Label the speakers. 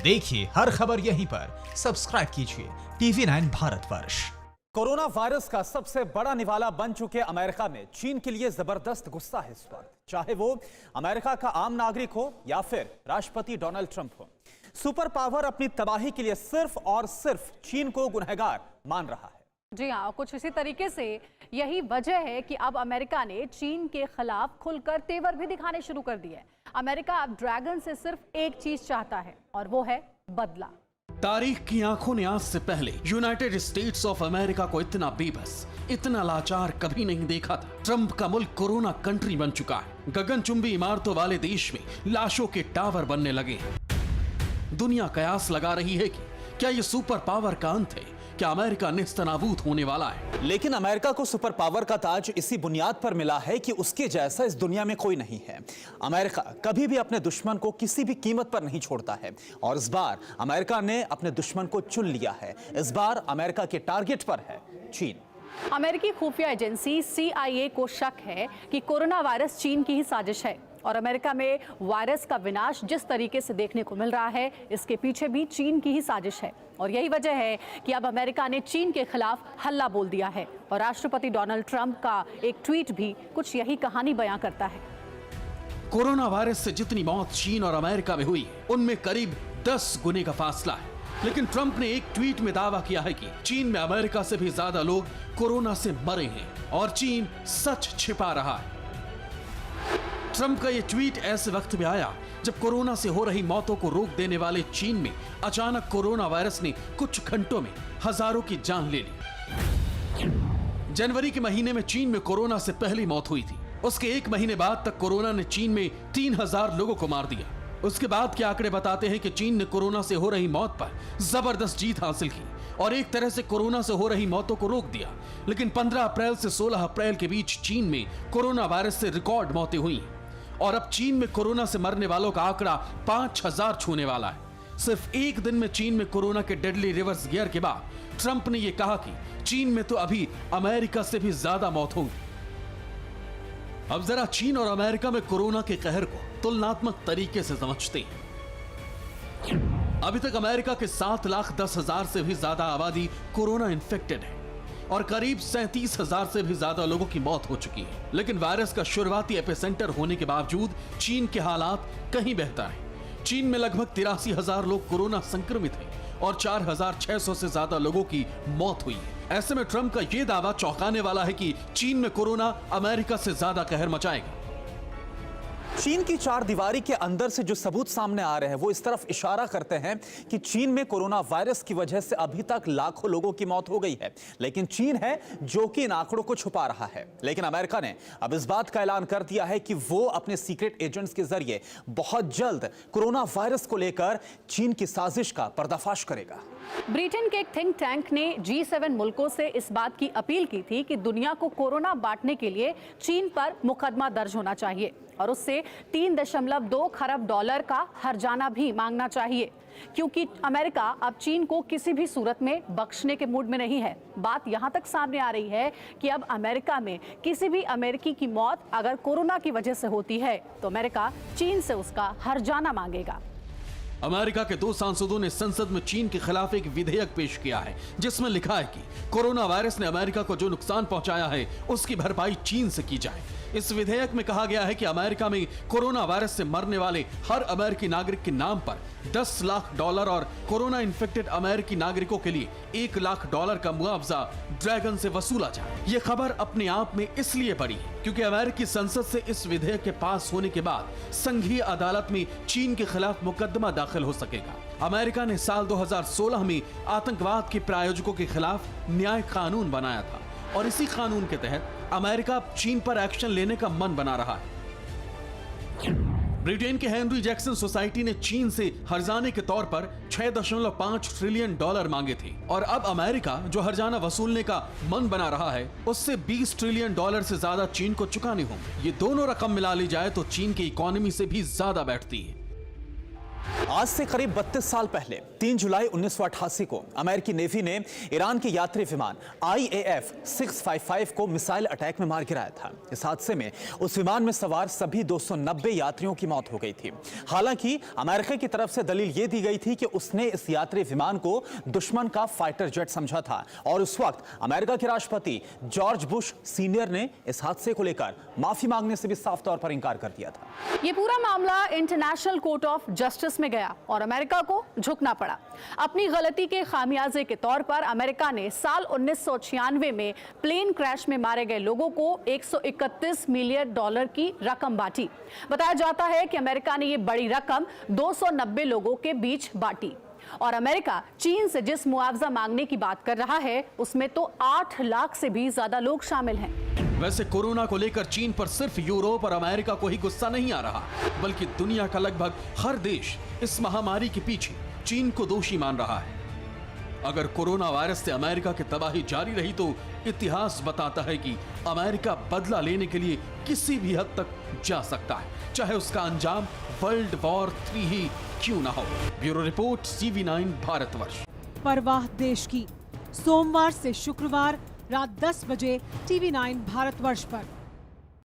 Speaker 1: देखिए हर खबर यहीं पर, सब्सक्राइब कीजिए TV9 भारतवर्ष।
Speaker 2: कोरोना वायरस का सबसे बड़ा निवाला बन चुके अमेरिका में चीन के लिए जबरदस्त गुस्सा है इस वक्त, चाहे वो अमेरिका का आम नागरिक हो या फिर राष्ट्रपति डोनाल्ड ट्रंप हो। सुपर पावर अपनी तबाही के लिए सिर्फ और सिर्फ चीन को गुनहगार मान रहा है।
Speaker 3: जी हाँ, कुछ इसी तरीके से यही वजह है कि अब अमेरिका ने चीन के खिलाफ खुलकर तेवर भी दिखाने शुरू कर दिए। अमेरिका अब ड्रैगन से सिर्फ एक चीज चाहता है और वो है बदला।
Speaker 4: तारीख की आंखों ने आज से पहले यूनाइटेड स्टेट्स ऑफ अमेरिका को इतना बेबस, इतना लाचार कभी नहीं देखा था। ट्रंप का मुल्क कोरोना कंट्री बन चुका है। गगनचुंबी इमारतों वाले देश में लाशों के टावर बनने लगे हैं। दुनिया कयास लगा रही है कि क्या ये सुपर पावर का अंत है? क्या अमेरिका नेस्तनाबूद होने वाला है?
Speaker 2: लेकिन अमेरिका को सुपर पावर का ताज इसी बुनियाद पर मिला है कि उसके जैसा इस दुनिया में कोई नहीं है। अमेरिका कभी भी अपने दुश्मन को किसी भी कीमत पर नहीं छोड़ता है और इस बार अमेरिका ने अपने दुश्मन को चुन लिया है। इस बार अमेरिका के टारगेट पर है चीन।
Speaker 3: अमेरिकी खुफिया एजेंसी CIA को शक है कि कोरोना वायरस चीन की ही साजिश है और अमेरिका में वायरस का विनाश जिस तरीके से देखने को मिल रहा है, इसके पीछे भी चीन की ही साजिश है। और यही वजह है कि अब अमेरिका ने चीन के खिलाफ हल्ला बोल दिया है और राष्ट्रपति डोनाल्ड ट्रंप का एक ट्वीट भी कुछ यही कहानी बयां करता है।
Speaker 4: कोरोना वायरस से जितनी मौत चीन और अमेरिका में हुई है, उनमें करीब 10 गुने का फासला है। लेकिन ट्रंप ने एक ट्वीट में दावा किया है कि चीन में अमेरिका से भी ज्यादा लोग कोरोना से मरे हैं और चीन सच छिपा रहा है। ट्रंप का यह ट्वीट ऐसे वक्त में आया जब कोरोना से हो रही मौतों को रोक देने वाले चीन में अचानक कोरोना वायरस ने कुछ घंटों में हजारों की जान ले ली। जनवरी के महीने में चीन में कोरोना से पहली मौत हुई थी। उसके एक महीने बाद तक कोरोना ने चीन में 3000 लोगों को मार दिया। उसके बाद के आंकड़े बताते हैं कि चीन ने कोरोना से हो रही मौत पर जबरदस्त जीत हासिल की और एक तरह से कोरोना से हो रही मौतों को रोक दिया। लेकिन 15 अप्रैल से 16 अप्रैल के बीच चीन में कोरोना वायरस से रिकॉर्ड मौतें हुई और अब चीन में कोरोना से मरने वालों का आंकड़ा 5000 छूने वाला है। सिर्फ एक दिन में चीन में कोरोना के डेडली रिवर्स गियर के बाद ट्रंप ने यह कहा कि चीन में तो अभी अमेरिका से भी ज्यादा मौत होंगी। अब जरा चीन और अमेरिका में कोरोना के कहर को तुलनात्मक तरीके से समझते हैं। अभी तक अमेरिका के 7,10,000 से भी ज्यादा आबादी कोरोना इन्फेक्टेड है और करीब 37,000 से भी ज्यादा लोगों की मौत हो चुकी है। लेकिन वायरस का शुरुआती एपिसेंटर होने के बावजूद चीन के हालात कहीं बेहतर हैं। चीन में लगभग 83,000 लोग कोरोना संक्रमित हैं और 4,600 से ज्यादा लोगों की मौत हुई है। ऐसे में ट्रंप का यह दावा चौंकाने वाला है कि चीन में कोरोना अमेरिका से ज्यादा कहर मचाएगा।
Speaker 2: चीन की चार दीवारी के अंदर से जो सबूत सामने आ रहे हैं वो इस तरफ इशारा करते हैं कि चीन में कोरोना वायरस की वजह से अभी तक लाखों लोगों की मौत हो गई है। लेकिन चीन है जो कि इन आंकड़ों को छुपा रहा है। लेकिन अमेरिका ने अब इस बात का ऐलान कर दिया है कि वो अपने सीक्रेट एजेंट्स के जरिए बहुत जल्द कोरोना वायरस को लेकर चीन की साजिश का पर्दाफाश करेगा।
Speaker 3: ब्रिटेन के एक थिंक टैंक ने G7 मुल्कों से इस बात की अपील की थी कि दुनिया को कोरोना बांटने के लिए चीन पर मुकदमा दर्ज होना चाहिए और उससे $3.2 खरब का हर्जाना भी मांगना चाहिए, क्योंकि अमेरिका अब चीन को किसी भी सूरत में बख्शने के मूड में नहीं है। बात यहां तक सामने आ रही है कि अब अमेरिका में किसी भी अमेरिकी की मौत अगर कोरोना की वजह से होती है तो अमेरिका चीन से उसका हर्जाना मांगेगा।
Speaker 4: अमेरिका के 2 सांसदों ने संसद में चीन के खिलाफ एक विधेयक पेश किया है जिसमें लिखा है कि कोरोना वायरस ने अमेरिका को जो नुकसान पहुंचाया है उसकी भरपाई चीन से की जाए। इस विधेयक में कहा गया है कि अमेरिका में कोरोना वायरस से मरने वाले हर अमेरिकी नागरिक के नाम पर $10 लाख और कोरोना इन्फेक्टेड अमेरिकी नागरिकों के लिए $1 लाख का मुआवजा ड्रैगन से वसूला जाए। ये खबर अपने आप में इसलिए बड़ी है क्योंकि अमेरिकी संसद से इस विधेयक के पास होने के बाद संघीय अदालत में चीन के खिलाफ मुकदमा दाखिल हो सकेगा। अमेरिका ने साल 2016 में आतंकवाद के प्रायोजकों के खिलाफ न्याय कानून बनाया था और इसी कानून के तहत अमेरिका चीन पर एक्शन लेने का मन बना रहा है। ब्रिटेन के हेनरी जैक्सन सोसाइटी ने चीन से हर्जाने के तौर पर $6.5 ट्रिलियन मांगे थे और अब अमेरिका जो हर्जाना वसूलने का मन बना रहा है उससे $20 ट्रिलियन से ज्यादा चीन को चुकाने होंगे। ये दोनों रकम मिला ली जाए तो चीन की इकोनॉमी से भी ज्यादा बैठती है।
Speaker 2: आज से करीब 32 साल पहले 3 जुलाई 1988 को अमेरिकी नेवी ने ईरान के यात्री विमान IAF 655 को मिसाइल अटैक में मार गिराया था। इस हादसे में उस विमान में सवार सभी 290 यात्रियों की मौत हो गई थी। हालांकि अमेरिका की तरफ से दलील यह दी गई थी कि उसने इस यात्री विमान को दुश्मन का फाइटर जेट समझा था और उस वक्त अमेरिका के राष्ट्रपति जॉर्ज बुश सीनियर ने इस हादसे को लेकर माफी मांगने से भी साफ तौर पर इंकार कर दिया था।
Speaker 3: ये पूरा मामला इंटरनेशनल कोर्ट ऑफ जस्टिस में गया और अमेरिका को झुकना पड़ा। अपनी गलती के खामियाजे के तौर पर अमेरिका ने साल 1996 में प्लेन क्रैश में मारे गए लोगों को $131 मिलियन की रकम बांटी। बताया जाता है कि अमेरिका ने ये बड़ी रकम 290 लोगों के बीच बांटी और अमेरिका चीन से जिस मुआवजा मांगने की बात कर रहा है उसमें तो 8 लाख से भी ज्यादा लोग शामिल हैं।
Speaker 4: वैसे कोरोना को लेकर चीन पर सिर्फ यूरोप और अमेरिका को ही गुस्सा नहीं आ रहा, बल्कि दुनिया का लगभग हर देश इस महामारी के पीछे चीन को दोषी मान रहा है। अगर कोरोना वायरस से अमेरिका की तबाही जारी रही तो इतिहास बताता है कि अमेरिका बदला लेने के लिए किसी भी हद तक जा सकता है, चाहे उसका अंजाम वर्ल्ड वॉर 3 ही क्यों ना हो। Bureau report TV9 Bharatvarsh.
Speaker 5: परवाह देश की, सोमवार से शुक्रवार रात 10 बजे TV9 भारतवर्ष पर।